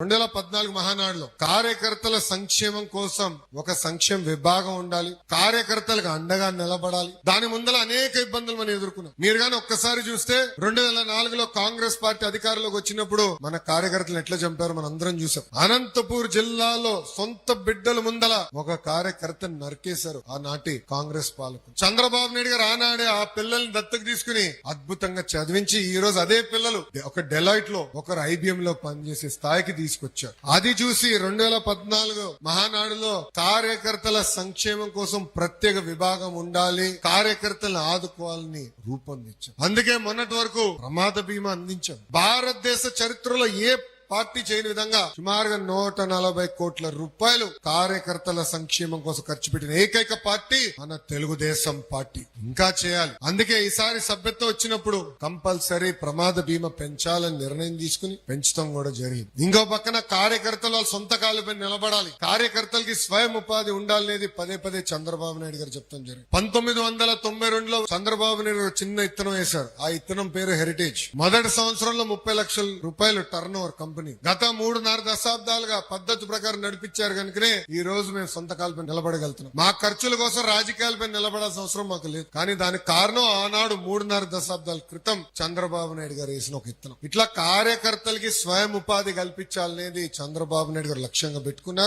2014 మహానాడులో కార్యకర్తల సంక్షేమం కోసం ఒక సంక్షేమ విభాగం ఉండాలి, కార్యకర్తలకు అండగా నిలబడాలి. దాని ముందర అనేక ఇబ్బందులు మనం ఎదుర్కొన్నాం. మీరు గాని ఒక్కసారి చూస్తే 2004లో కాంగ్రెస్ పార్టీ అధికారంలోకి వచ్చినప్పుడు మన కార్యకర్తలు ఎట్లా చంపారు మనం అందరం చూసాం. అనంతపూర్ జిల్లాలో సొంత బిడ్డల ముందల ఒక కార్యకర్తను నరికేశారు ఆనాటి కాంగ్రెస్ పాలకులు. చంద్రబాబు నాయుడు గారు ఆనాడే ఆ పిల్లల్ని దత్తకు తీసుకుని అద్భుతంగా చదివించి ఈ రోజు అదే పిల్లలు ఒక డెలాయిట్ లో ఒకరు IBM లో పనిచేసే స్థాయికి తీసుకొచ్చారు. అది చూసి 2014 మహానాడులో కార్యకర్తల సంక్షేమం కోసం ప్రత్యేక విభాగం ఉండాలి, కార్యకర్తలను ఆదుకోవాలని రూపొందించాం. అందుకే మొన్నటి వరకు ప్రమాద బీమా అందించాం. భారతదేశ చరిత్రలో ఏ పార్టీ చేయని విధంగా సుమారుగా 140 కోట్ల రూపాయలు కార్యకర్తల సంక్షేమం కోసం ఖర్చు పెట్టిన ఏకైక పార్టీ మన తెలుగుదేశం పార్టీ. ఇంకా చేయాలి. అందుకే ఈసారి సభ్యత్వం వచ్చినప్పుడు కంపల్సరీ ప్రమాద బీమా పెంచాలని నిర్ణయం తీసుకుని పెంచడం కూడా జరిగింది. ఇంకో పక్కన కార్యకర్తలు వాళ్ళ సొంత కాళ్ళపై నిలబడాలి, కార్యకర్తలకి స్వయం ఉపాధి ఉండాలనేది పదే పదే చంద్రబాబు నాయుడు గారు చెప్తాం జరిగింది. 1992లో చంద్రబాబు నాయుడు గారు చిన్న ఇత్తనం వేశారు. ఆ ఇత్తనం పేరు హెరిటేజ్. మొదటి సంవత్సరంలో 30 లక్షల రూపాయలు టర్న్ ఓవర్ కంపెనీ. గత 3.5 దశాబ్దాలుగా పద్ధతి ప్రకారం నడిపించారు కనుకనే ఈ రోజు మేము సొంత కాలపై నిలబడగలుగుతున్నాం. మా ఖర్చుల కోసం రాజకీయాలపై నిలబడాల్సిన అవసరం మాకు లేదు. కానీ దానికి కారణం ఆనాడు 3.5 దశాబ్దాల క్రితం చంద్రబాబు నాయుడు గారు వేసిన ఒక ఇత్తనం. ఇట్లా కార్యకర్తలకి స్వయం ఉపాధి కల్పించాలనేది చంద్రబాబు నాయుడు గారు లక్ష్యంగా పెట్టుకున్నారు.